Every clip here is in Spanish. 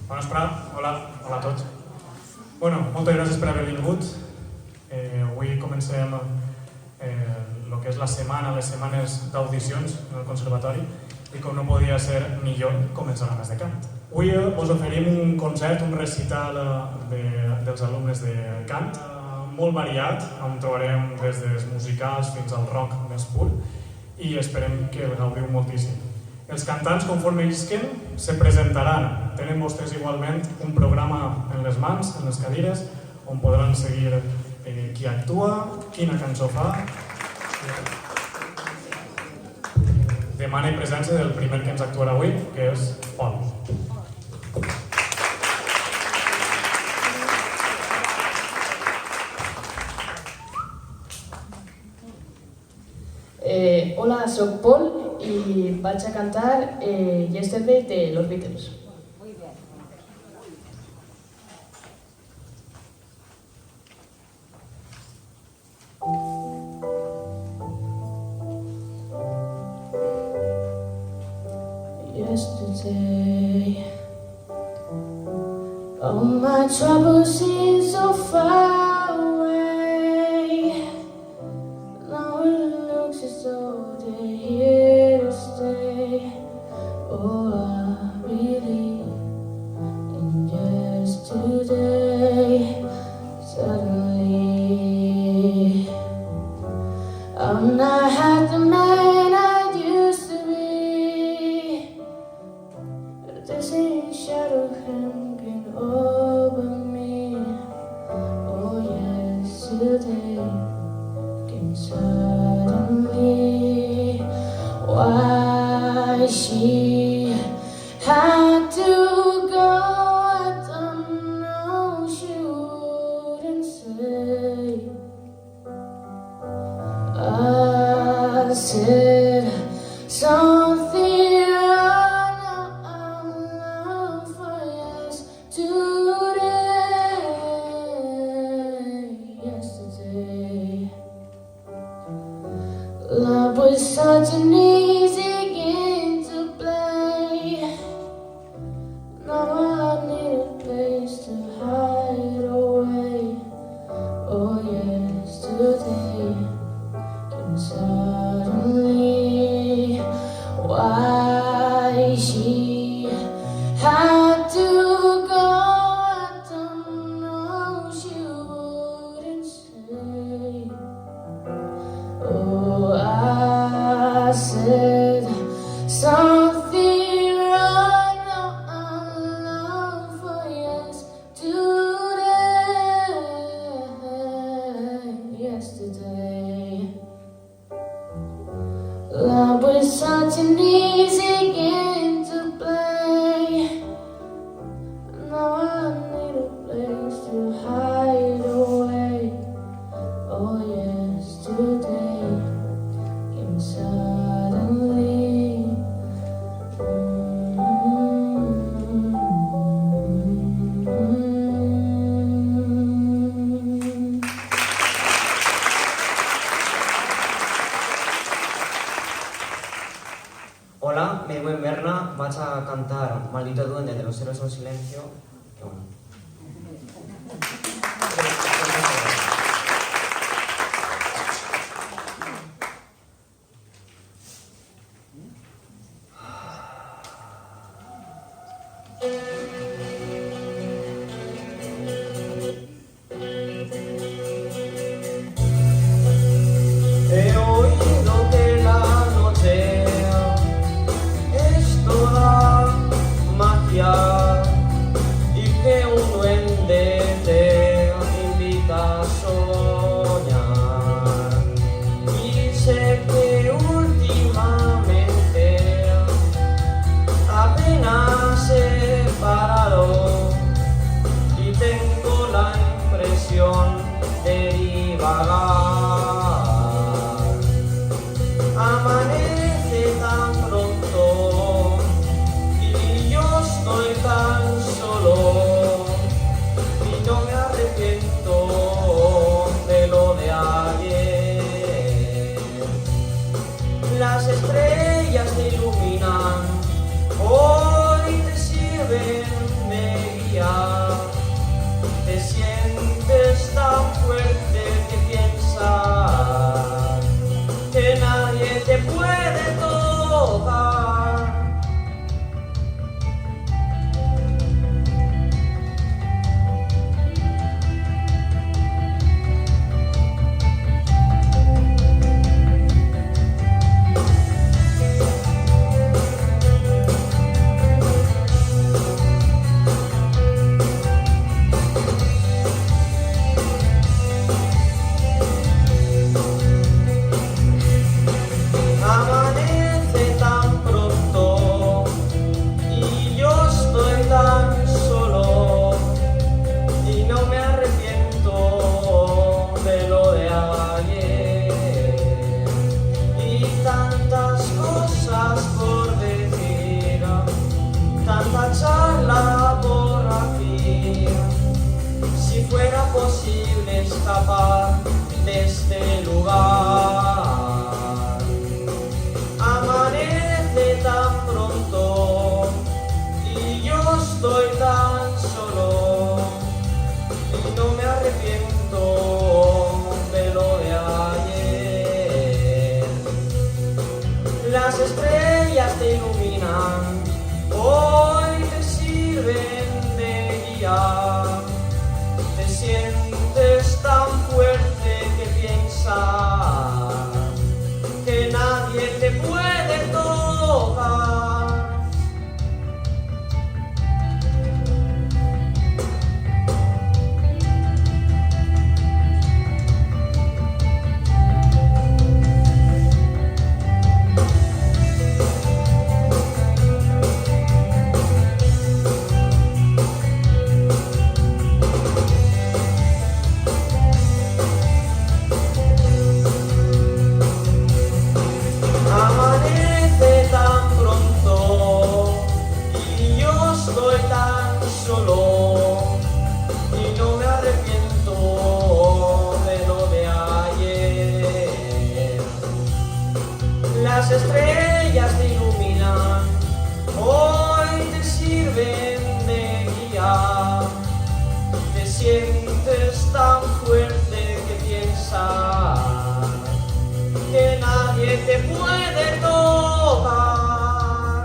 Bona vesprada, hola a tots. Moltes gràcies per haver vingut. Avui comencem el que és la setmana, les setmanes d'audicions en el Conservatori i com no podia ser millor començar amb de cant. Avui us oferim un concert, un recital dels alumnes de cant molt variat, on trobarem des dels musicals fins al rock més pur i esperem que el gaudiu moltíssim. Els cantants, conforme isquen, se presentaran. Tenen vostès igualment un programa en les mans, en les cadires, on podran seguir qui actua, quina cançó fa. Demana presència del primer que ens actuarà avui, que és Pol. Hola, soc Pol i vaig a cantar Yesterday de los Beatles. Muy bien. Yesterday, all my troubles seem so far away. Now it looks as though they're here to stay. Oh, I believe in yesterday. Suddenly, I'm not half the man I used to be. There's a shadow hanging over me. Oh, yesterday came suddenly. Why she had to go, I don't know. She wouldn't say. I said something wrong. I'm not for yesterday. Love was such an easy game to play. Now I need a place to hide away. Oh, yesterday came suddenly. Why she had to go, I don't know. She wouldn't say. Oh, I said something wrong. Now I'm long for yesterday. Love was such an easy game to play. Now I need a place to hide away. Oh, yesterday came suddenly. Hola, me digo Berna, vas a cantar Maldito Duende de los Héroes del Silencio. Que bueno. He oído que la noche es toda magia y que un duende te invita a soñar. Y sé que últimamente apenas se va tanta charla por aquí. Si fuera posible escapar de este lugar. Amanece tan pronto y yo estoy tan solo y no me arrepiento de lo de ayer. Las estrellas te iluminan, hoy te sirven de guía. Te sientes tan fuerte que piensas que nadie te puede tocar. Amanece tan pronto y yo estoy tan solo y no me arrepiento de lo de ayer. Las estrellas te iluminan, hoy te sirven de guía. Te sientes tan fuerte que piensas que nadie te puede tocar.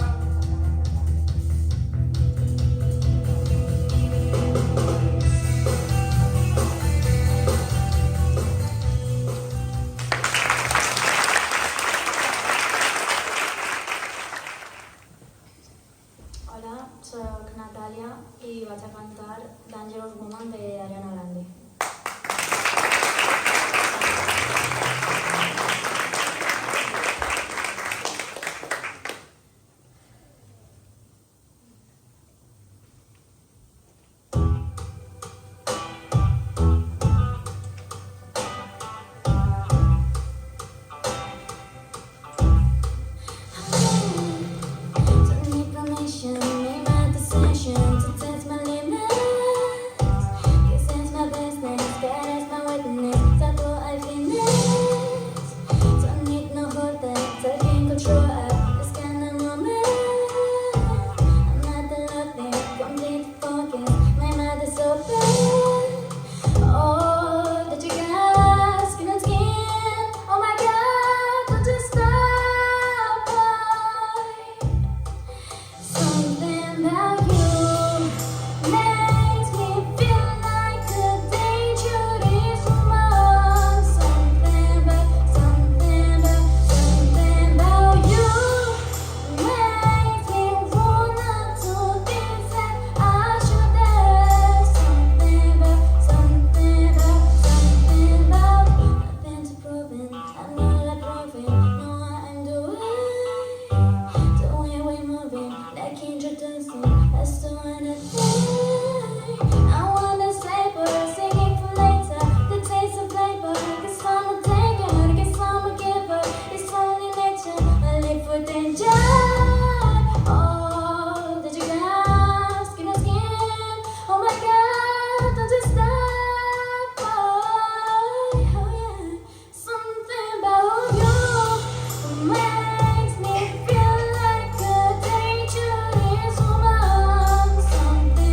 Hola, soc Natàlia i vaig a cantar Dangerous Woman de Ariana Grande. Don't need permission, made my decision to test my limits. This is my business, God is my witness. That's what I finish. Don't need no hotel, taking control of this kind of moment. I'm not the love there, complete focus. My mind is open. Oh, that you got skin on skin. Oh my God, don't you stop, boy. Something about you makes me feel like a dangerous woman. Something about you makes me wanna do things that I shouldn't. Something about nothing to prove it. I'm not like Robin, know what I'm doing. The way we're moving, like introducing us to anything. I wanna say but singing for later. The taste of labor, it's fun to take it, it's fun to give up. It's only nature, I live for danger. Oh, that you got skin on skin. Oh my God, don't you stop, boy. Oh yeah, something about you makes me feel like a dangerous woman. Something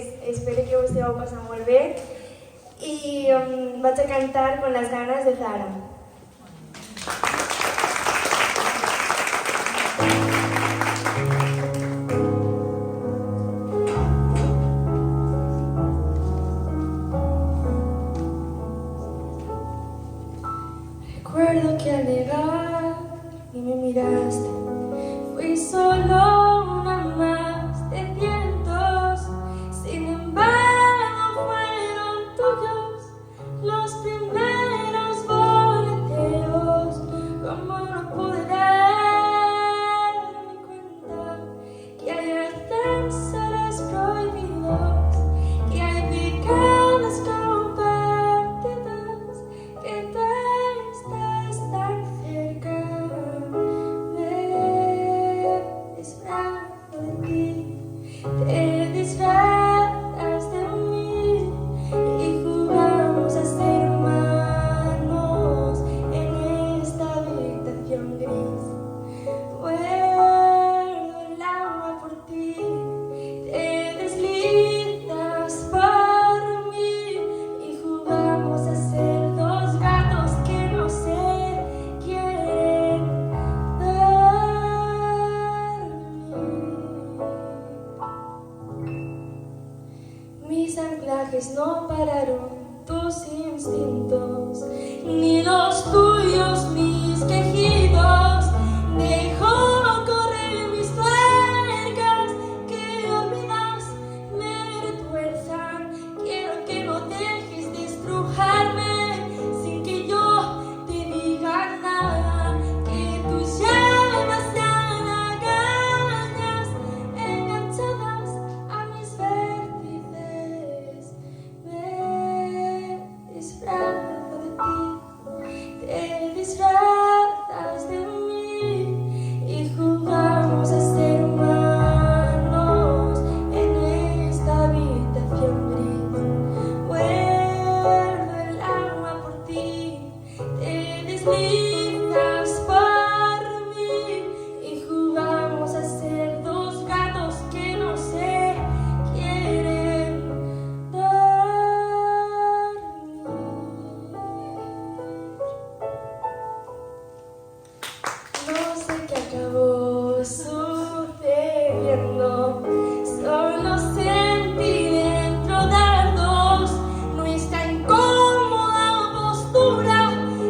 pues espero que ho esteu passant molt bé i vaig a cantar Con las ganas de Zara. Recuerdo que al llegar y me miraste, fui solo una más de cientos. Sin embargo, fueron tuyos los primeros boleteos. Como no pude darme cuenta que hay ascensores prohibidos, que hay picadas compartidas, que tú estás tan cerca. Me disfrazo de ti, te disfrazas de mí y jugamos a ser humanos en esta habitación gris. Muerdo el agua por ti, te deslizas por mí y jugamos a ser dos gatos que no se quieren dormir. Mis anclajes no pararon, tus instintos, ni los tuyos, mis quejidos. Dejo correr mis tuercas, que hormigas me retuerzan. Quiero que no dejes de estrujarme sin que yo te diga nada. Que tus llamas sean agañas enganchadas a mis vértices. Me disfrazo de ti, te disfrazas de mí y jugamos a ser humanos en esta habitación gris. Muerdo el agua por ti, te deslizas por mí y jugamos a ser dos gatos que no se quieren dormir. No sé qué acabó sucediendo, solo sentí dentro dardos. Nuestra incómoda postura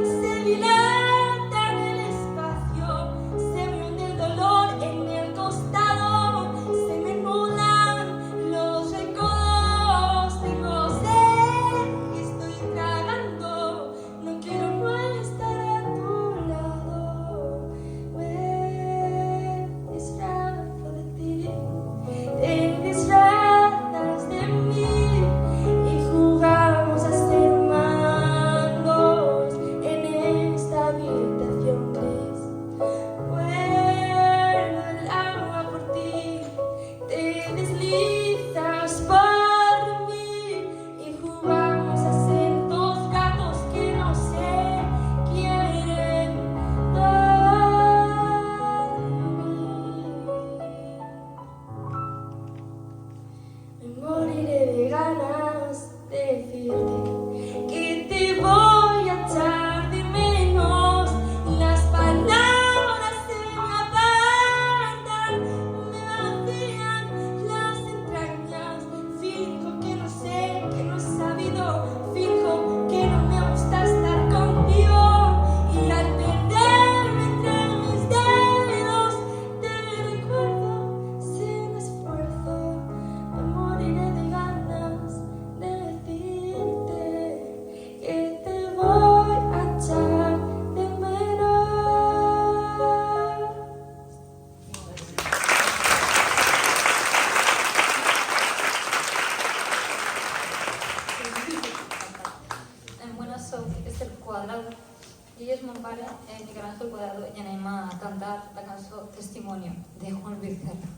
se dilata en el espacio, se me hunde el dolor en el costado, se me nublan los recodos. Tengo sed y estoy tragando, no quiero no estar a tu lado. Me disfrazo de ti, te disfrazas de mí y jugamos a ser humanos en esta habitación gris. Muerdo el agua por ti, te deslizas por mí y jugamos a ser dos gatos que no se quieren dormir. Me moriré de ganas de decirte que te voy a echar de menos. Las palabras se me apartan, me vacían las entrañas. Finjo que no sé, que no he sabido, finjo que no me gusta estar contigo. Y al perderme entre mis dedos, te recuerdo sin esfuerzo. Me moriré de ganas de decirte que te voy a echar de menos. Bueno, soc Esther Cuadrado i ell és mon pare, Miguel Ángel Cuadrado, i anem a cantar la cançó Testimonio de Juan Luis Guerra.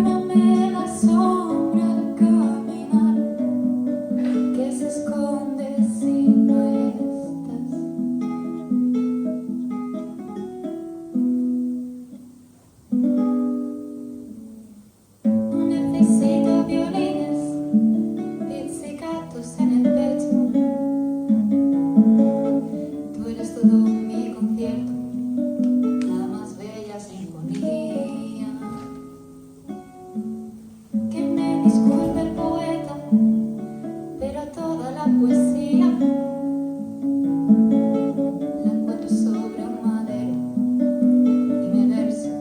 Cúrame la sombra al caminar, que se esconde si no estás. No necesito violines, pizzicatos en el pecho. Tú eres todo mi concierto, la más bella sinfonía. Que me disculpe el poeta, pero toda la poesía la encuentro sobre un madero y me verso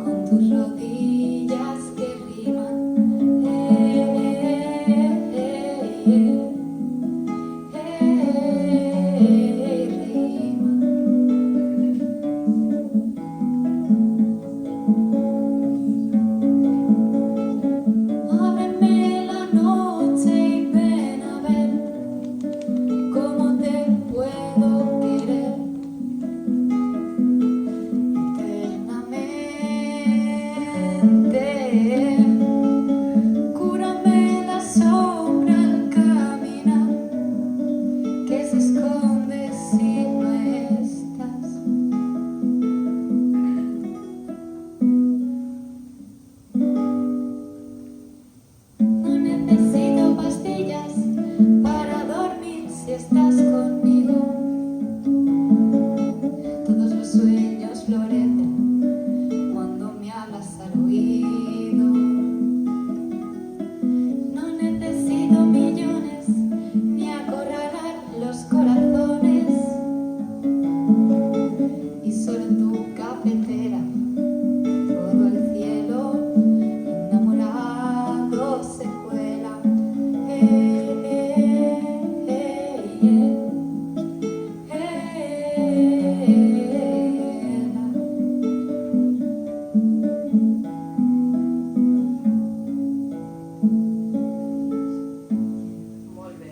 con tus rodillas que riman. Ábreme la noche y ven a ver cómo te puedo querer eternamente. Cúrame la sombra al caminar, que se esconde si no estás. No necesito pastillas para dormir si estás conmigo. Todos los sueños florecen cuando me hablas al oído. No necesito millones ni acorralar los corazones. Y solo en tu cafetera todo el cielo enamorado se cuela. Molt bé.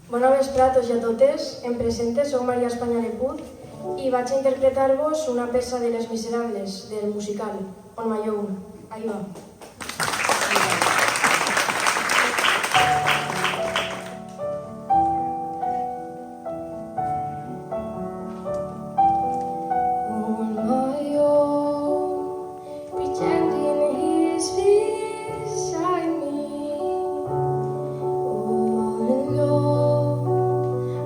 Bona vesprada a tots i a totes. Em presente, soc Maria Espanya de Put i vaig a interpretar-vos una peça de Les Miserables, del musical On My Own. Ahí va. On my own, pretending he's beside me. All alone,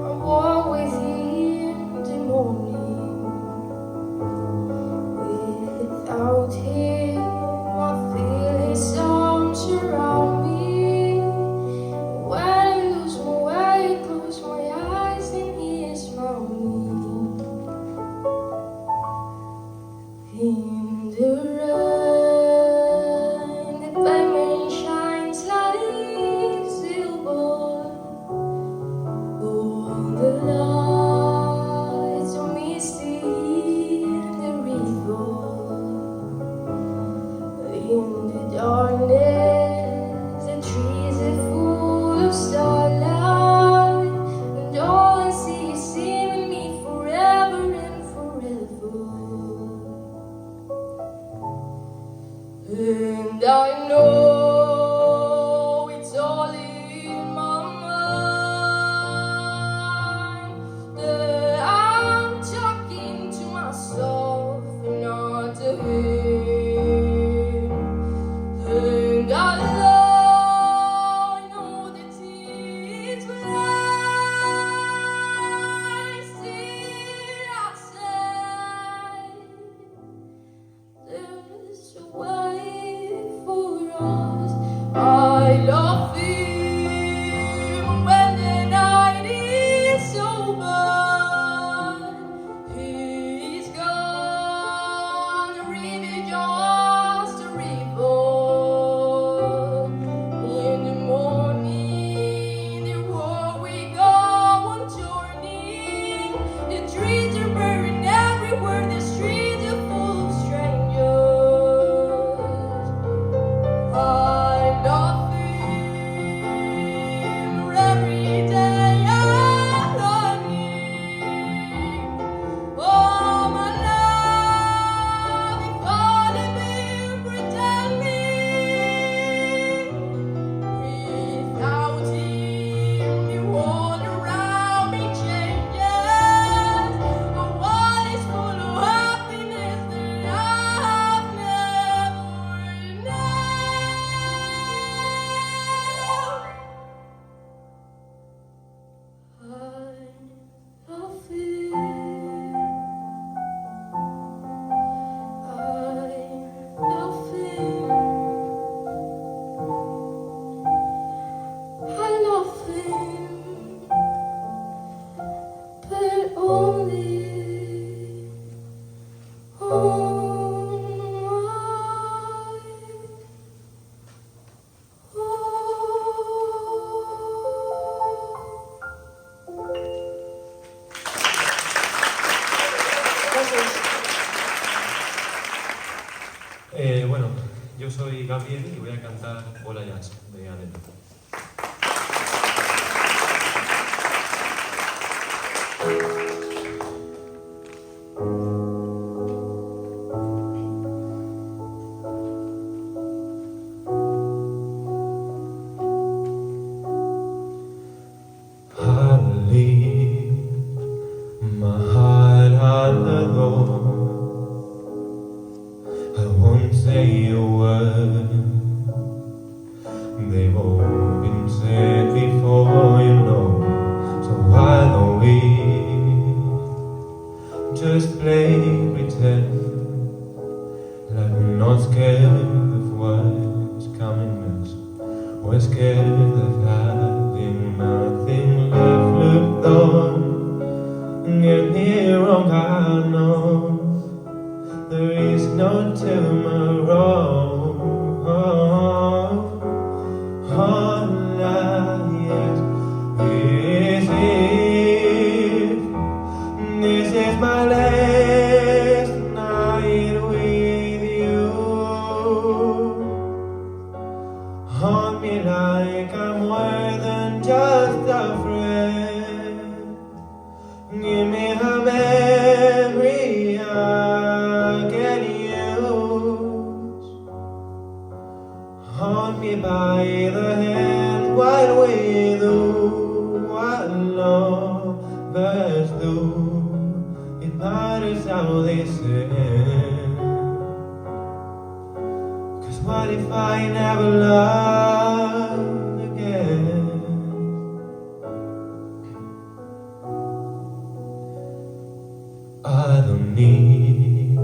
I walk with him the morning. Without him, I feel his arms around me. When I lose my way, close my eyes and he is found me. In the rain, the pavement shines like silver. All the lights are misty in the river. In the darkness, the trees are full of starlight, and all I see is him and me forever and forever. And I know it's all in my mind, that I'm talking to myself and not to him. And I know that it's lies, only on Bueno, yo soy Gabriel y voy a cantar Hola Jazz de Adele. I leave my heart on the door. I won't say a word. They've all been said before, you know. So why don't we just play pretend like we're not scared of what's coming next? We're scared of having nothing left. Look, don't get me wrong, I know there is no tomorrow. All I ask is if this is my last night with you. Haunt me like I'm more than just a friend. Give me a memory I can use. Hold me by the hand while we do what lovers do. It matters how they say. 'Cause what if I never love again? I don't need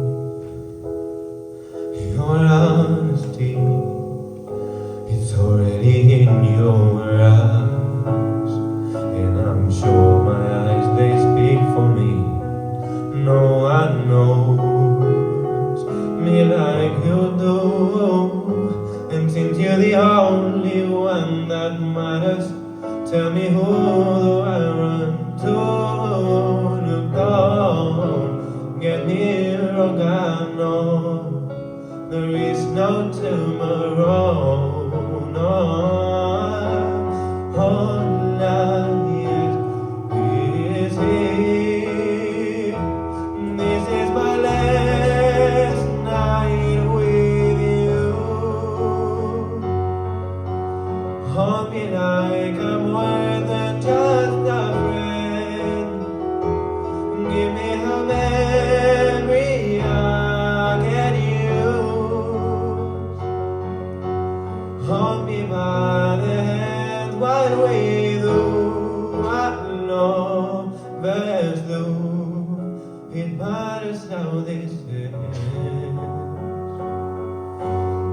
your honesty. It's already in your eyes, and I'm sure my eyes, they speak for me. No one knows me like you do, and since you're the only one that matters, tell me, who do I run to? Look, don't get me wrong, I know there is no tomorrow. No, all I ask is if this is my last night with you. Hold me like I'm more than just a friend. Give me a memory I can use. Hold me by the hand while we do what lovers do. It matters how they say.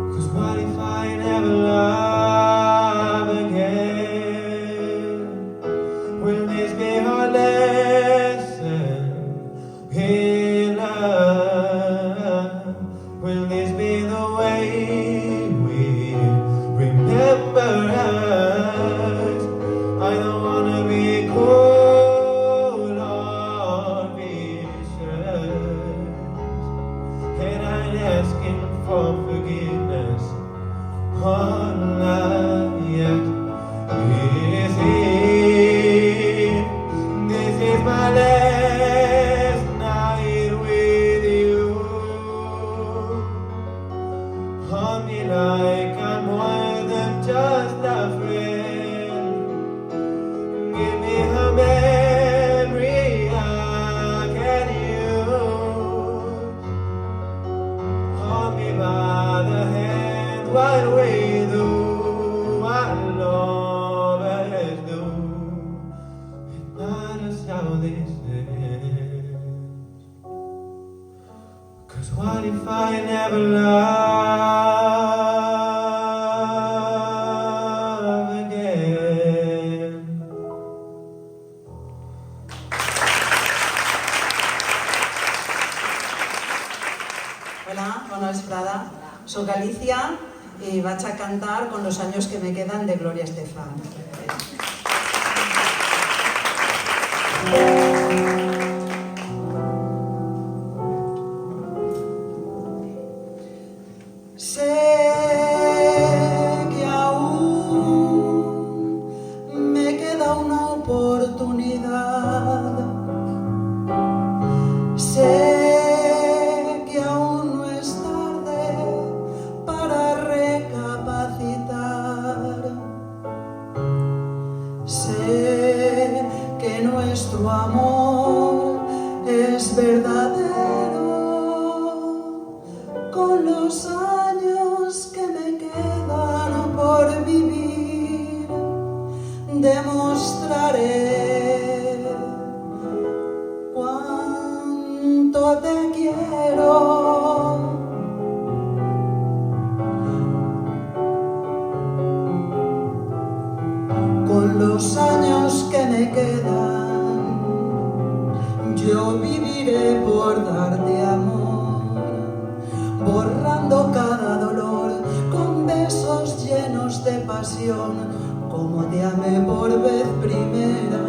'Cause what if I never love again? Will this be our lesson in love? Will this be the way we remember us? I don't wanna be cold or vicious, and I'm asking for forgiveness. All I ask is if this is my last night with you. Hold me like I'm more than just a friend. Give me a memory I can use. Hold me by the hand while we do what lovers do. It matters how they say. 'Cause what if I never love again? bona vesprada. Soc Alicia i vaig a cantar Con los años que me quedan de Gloria Estefan. Sé que aún me queda una oportunidad. Sé que aún no es tarde para recapacitar. Sé que nuestro amor es verdadero. Con los años que me quedan por vivir, demostraré cuánto te quiero. Con los años que me quedan, yo viviré por darte amor, borrando cada dolor con besos llenos de pasión, como te amé por vez primera.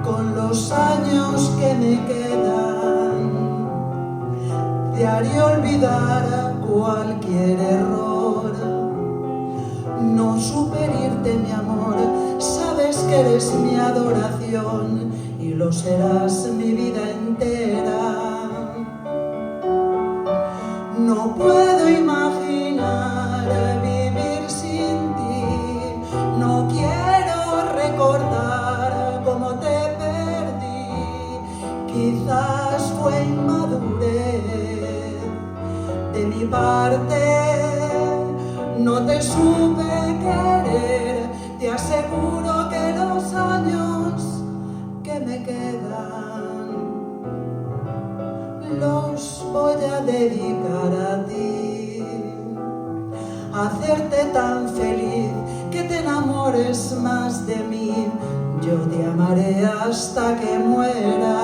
Con los años que me quedan, te haré olvidar cualquier error. No supe herirte, mi amor, sabes que eres mi adoración y lo serás mi vida entera. No puedo imaginar vivir sin ti, no quiero recordar cómo te perdí. Quizás fue inmadurez de mi parte, no te supe querer. Te aseguro que los años que me quedan los voy a dedicar a ti, a hacerte tan feliz que te enamores más de mí. Yo te amaré hasta que muera.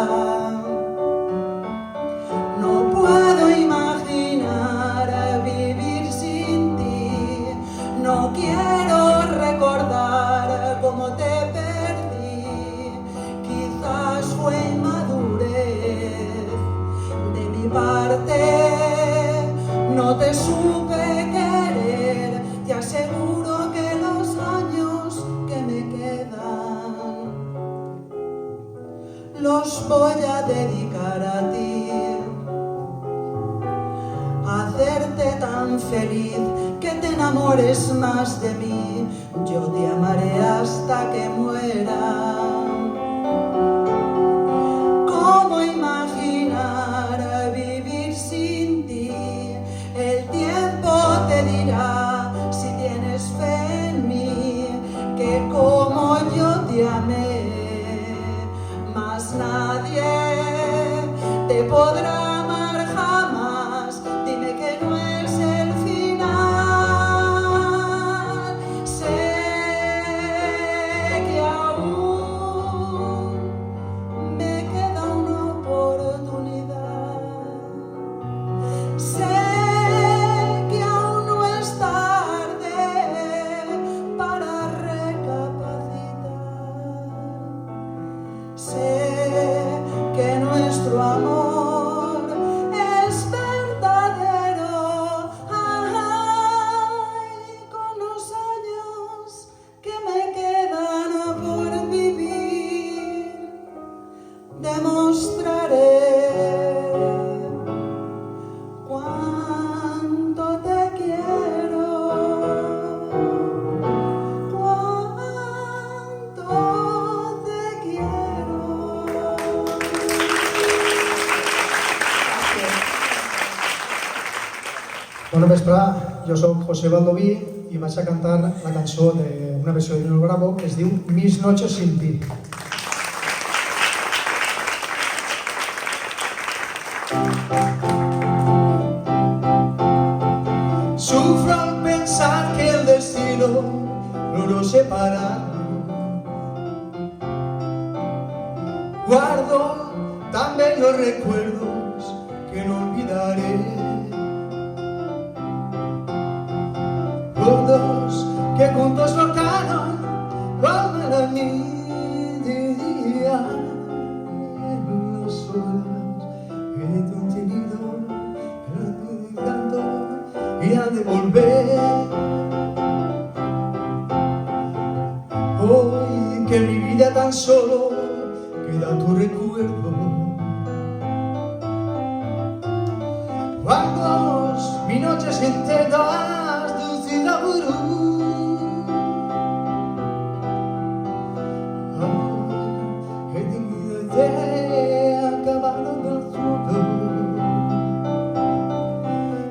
No puedo imaginar vivir sin ti, no quiero recordar cómo te perdí. Quizás fue inmadurez de mi parte, no te supe querer. Te aseguro que los años que me quedan los voy a dedicar a ti, a hacerte tan feliz que te enamores más de mí. Yo te amaré hasta que muera. ¿Cómo imaginar vivir sin ti? El tiempo te dirá si tienes fe en mí, que como yo te amé, más nadie te podrá amar jamás. Dime que no es el final. Sé que aún me queda una oportunidad. Sé que aún no es tarde para recapacitar. Sé que nuestro amor es verdadero. Ay, con los años que me quedan por vivir, demostraré cuánto te quiero, cuánto te quiero. Bona vesprada, jo sóc José Baldoví i vaig a cantar la cançó d'una versió de Nino Bravo que es diu Mis noches sin ti. Sufro al pensar que el destino no nos separa. Guardo tan bellos recuerdos que no olvidaré. juntos forjaron tu alma y la mía. En las horas que te han tenido, el encanto irá de volver. Hoy que mi vida tan solo queda tu recuerdo. Cuando mi noches enteras dulce la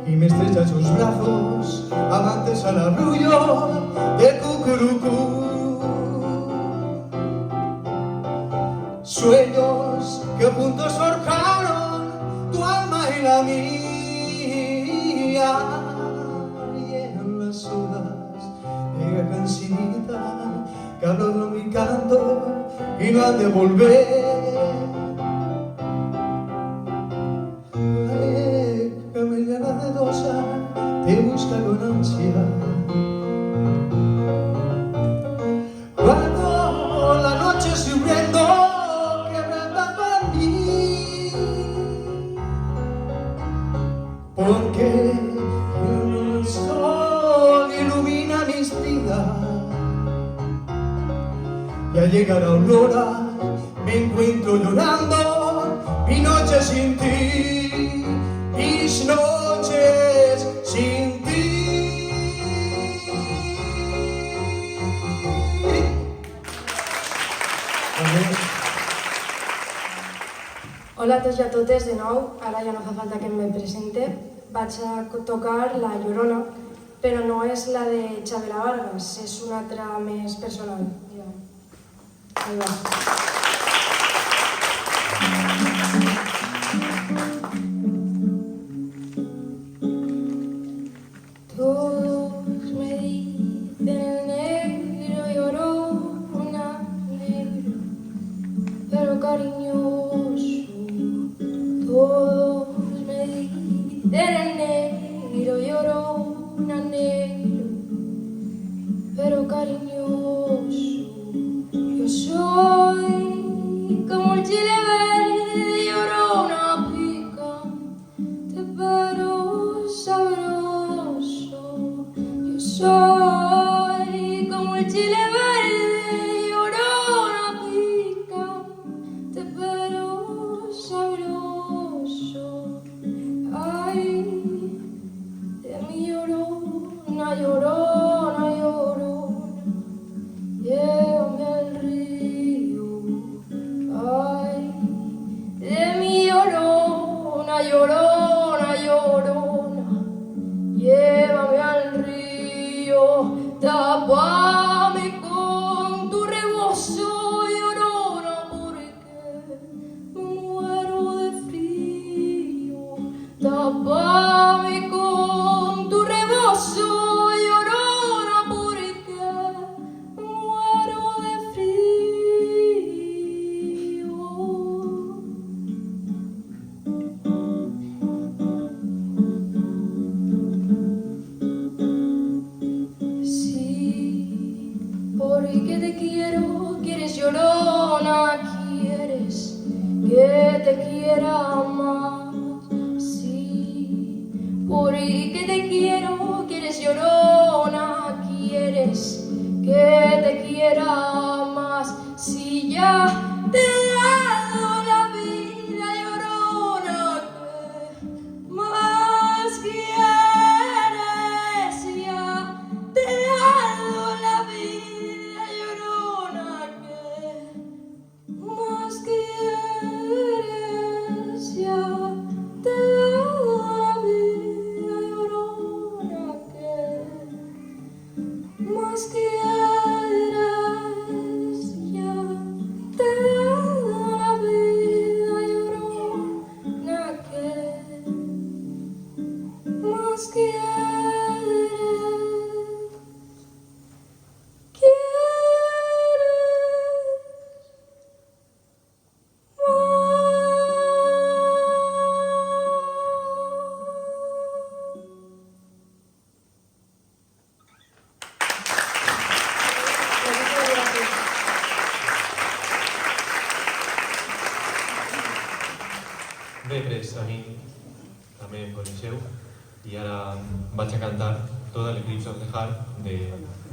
y me estrecha sus brazos amantes al arrullo del cucurucú. Sueños que juntos forjaron tu alma y la mía, y en las horas de la cancinita que habló de mi canto y no han de volver. Camelia la sedosa te busca con ansia. Cuando la noche sufriendo quebrada para mí, porque el sol ilumina mis vidas. Ya llegará aurora, me encuentro llorando mi noche sin ti, mis noches sin ti. Hola a tots i a totes de nou, ara ja no fa falta que em presente. Vaig a tocar La Llorona, però no és la de Chavela Vargas, és una altra més personal. Ahí va. Todos me dicen el negro Llorona, negro, pero cariñoso. Todos me dicen el negro Llorona, negro, pero cariñoso. Yo soy como el chile verde, llorona picante, pero sabroso. Yo soy como el chile verde, llorona picante, pero sabroso. Ay, de mi llorona, llorona, llorona, llévame al río. Ay, de mi llorona, llorona, llorona, llévame al río. Tápame con tu rebozo, llorona, porque me muero de frío. Tápame con tu rebozo, llorona, porque me muero de frío. Sí, porque te quiero, quieres llorona, quieres que te quiera más. Sí, porque te quiero, quieres llorona, quieres que te quiera más. Si ya te he dado la vida, llorona, ¿qué más quieres? Ya te he dado la vida, llorona, ¿qué más quieres? Ya te he dado la vida, llorona, ¿qué más quieres? Ya te Bé, pues a mi també em coneixeu i ara vaig a cantar Toda l'Eclipse of the Heart de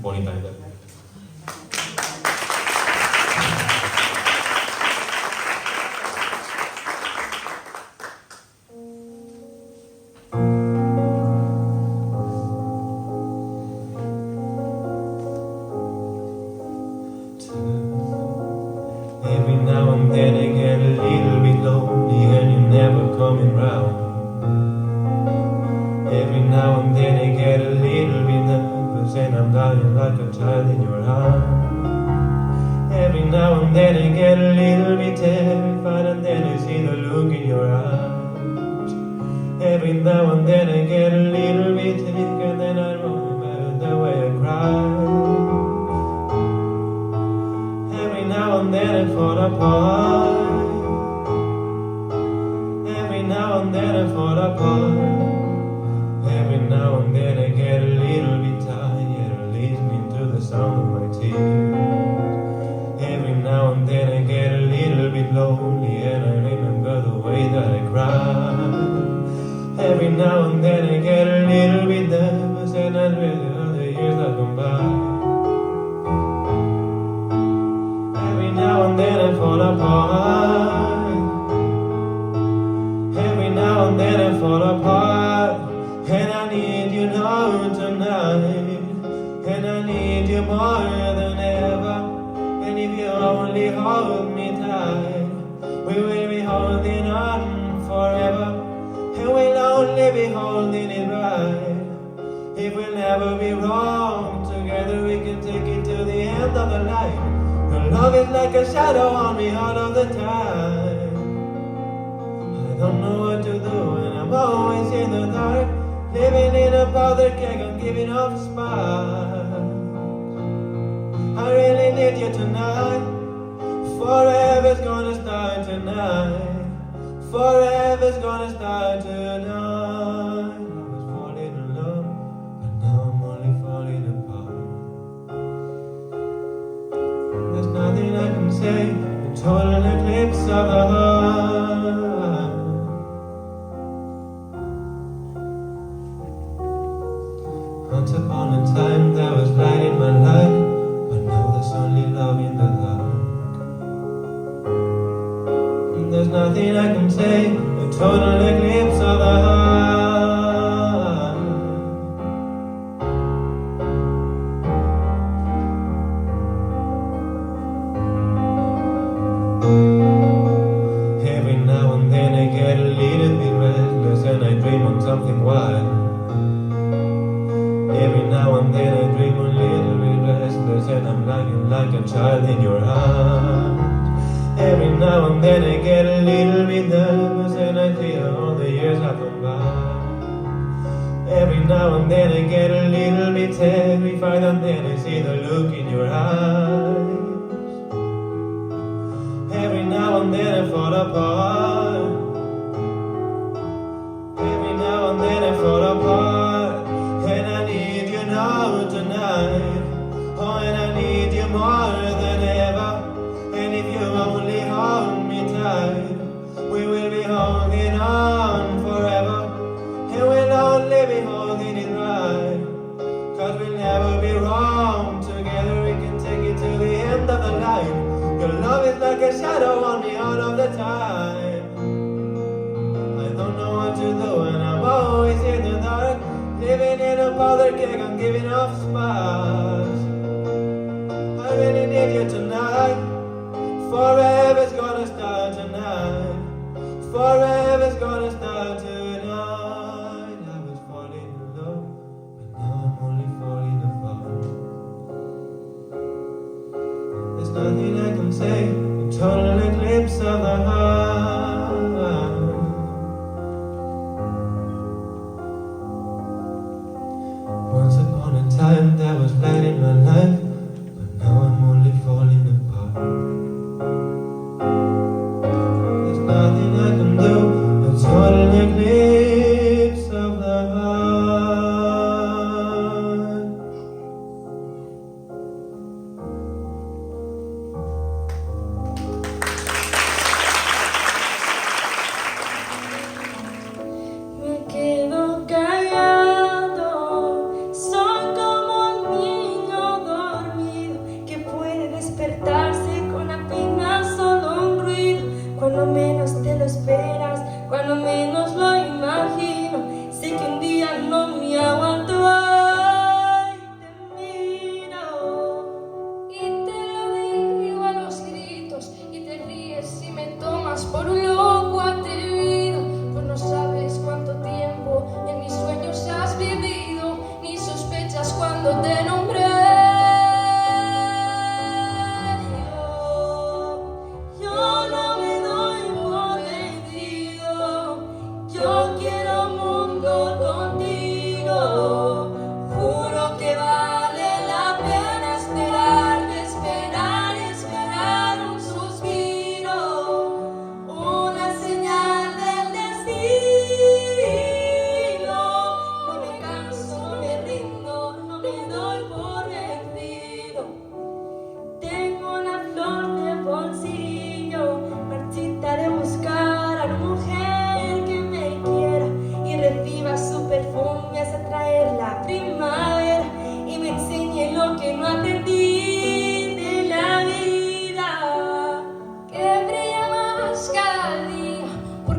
Bonnie Tyler. Every now and then I get a little bit lonely and you're never coming round. Every now and then I get a little bit nervous and I'm dying like a child in your arms. Every now and then I get a little bit terrified and then I see the look in your eyes. Every now and then I get a little bit sick and then I remember the way I cried. Every now and then I fall apart. Every now and then I fall apart. Every now and then I get a little bit tired, listening to the sound of my tears. Every now and then I get a little bit lonely and I remember the way that I cried. Every now and then I get a little bit nervous and I dread all the years that gone by. Every now and then I fall apart. Every now and then I fall apart. And I need you now tonight. And I need you more than ever. And if you only hold me tight, we will be holding on forever. And we'll only be holding it right. If we'll never be wrong, together we can take it to the end of the line. Your love is like a shadow on me all of the time. I don't know what to do and I'm always in the dark. Living in a powder keg, I'm giving off a spark. I really need you tonight. Forever's gonna start tonight. Forever's gonna start tonight. I was falling in love, but now I'm only falling apart. There's nothing I can say, a total eclipse of the heart. Once upon a time there was light in my life, but now there's only love in the dark. And there's nothing I can say, a total eclipse of the heart. Every now and then I get a little bit restless and I dream on something wild. Every now and then I dream a little bit restless and I'm lying like a child in your arms. Every now and then I get a little bit nervous and I feel all the years have gone by. Every now and then I get a little bit terrified and then I see the look in your eyes. Every now and then I fall apart. Every now and then I fall apart. And I need you now tonight. Oh, and I need you more than ever. And if you only hold me tight, we will be holding on forever. And we'll only be holding it right. Cause we'll never be wrong. Together we can take it to the end of the line. Your love is like a shadow on me all of the time. I don't know what to do and I'm always in the dark. Living in a powder keg, I'm giving off sparks. I really need you tonight. Forever's gonna start tonight. Forever's gonna start tonight. I was falling in love, but now I'm only falling apart. There's nothing I can say, a total eclipse of the heart. Once upon a time there was light in my life, but now I'm only falling apart. There's nothing I can do, a total eclipse of the heart.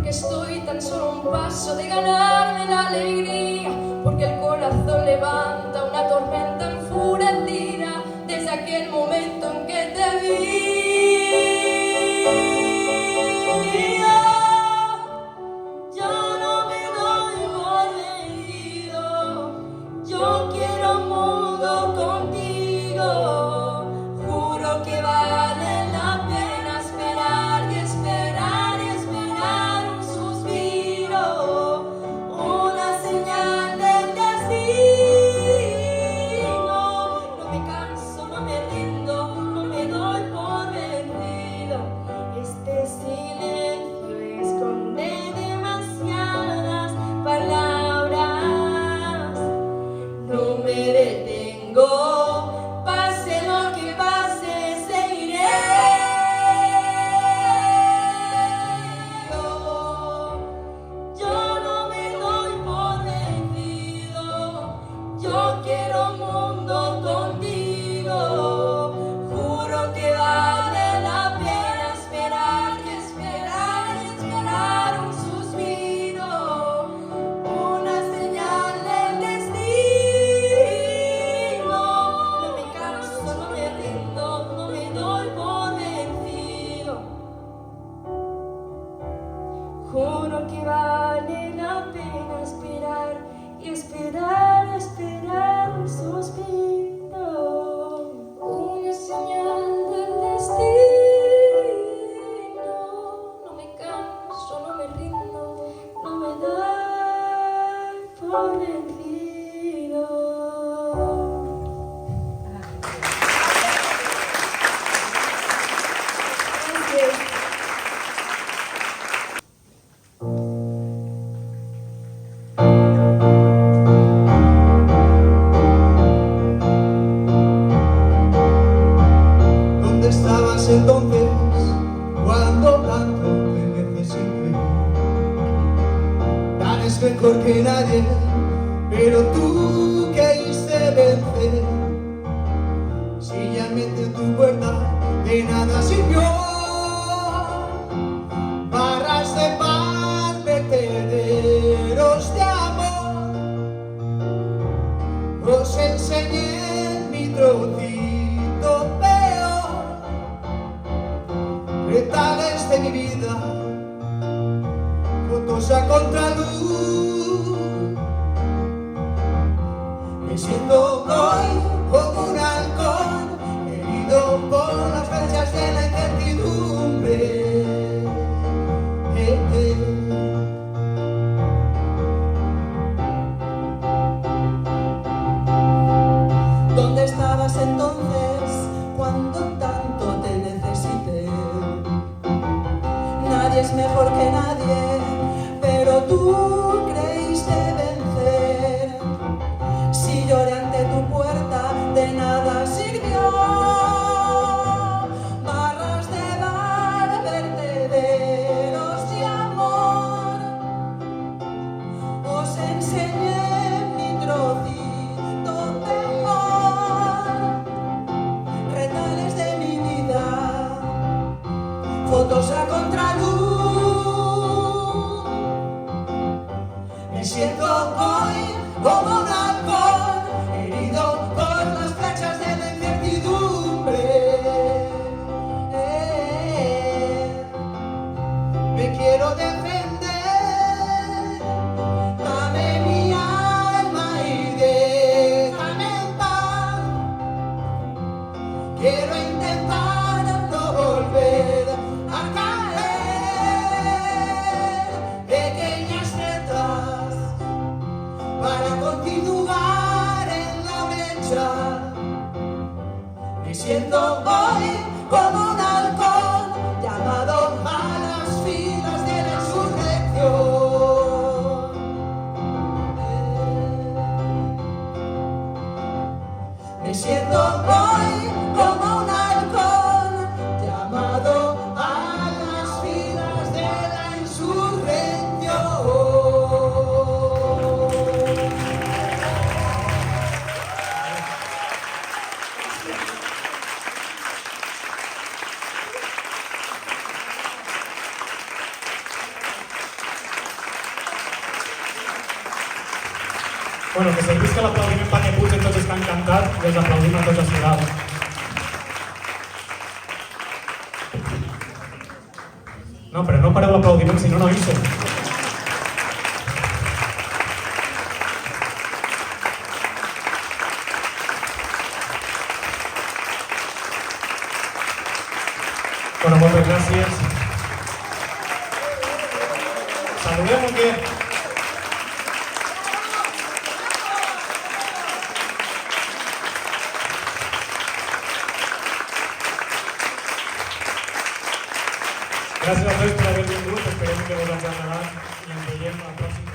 que estoy tan solo a un paso de ganarme la alegría, porque el corazón levanta una tormenta enfurecida desde aquel momento en que te vi. Yo no me doy por vencido, yo quiero un mundo contigo. Juro que vale la pena esperar y esperar y esperar un suspiro, una señal del destino. No me canso, no me rindo, no me doy por vencido. Este silencio esconde demasiadas palabras. No me detengo, pase lo que pase, seguiré. Yo no me doy por vencido, yo quiero un mundo contigo. Juro que vale la pena esperar y esperar y esperar un suspiro, una señal del destino. No me canso, no me rindo, no me doy por vencido. Juro que vale la pena esperar y esperar, esperar un suspiro, una señal del destino. No me canso, no me rindo, no me doy por vencido. Gracias. ¿Dónde estabas entonces cuando tanto te necesité? Nadie es mejor que nadie, pero tú quisiste vencer. Si llamé a tu puerta, de nada sirvió. Barras de pan, vertederos de amor. Os enseñé mi trocito peor, retales de mi vida, fotos a contraluz. Me siento hoy como un halcón, herido por las flechas de la incertidumbre. ¿Dónde estabas entonces cuando tanto te necesité? Nadie es mejor que nadie, pero tú creíste vencer. Si lloré ante tu puerta, de nada sirvió. Barras de bar, vertederos de amor. Os enseñé mi trocito mejor, retales de mi vida, fotos a contraluz. Me siento hoy como un halcón, herido por las flechas de la incertidumbre. Me quiero defender, dame mi alma y déjame en paz. Quiero intentar no volver a caer, pequeñas metas para continuar en la mecha. Me siento hoy como un halcón llamado a las filas del Bueno, que servisca l'aplaudiment perquè pugen tots els que han cantat i els aplaudim a tots els que dalt. No, però no pareu l'aplaudiment, si no, no hice. Bueno, moltes gràcies. Saludem o què? Gràcies a tots per haver vingut, esperem que vos hagi agradat i ens veiem al pròxim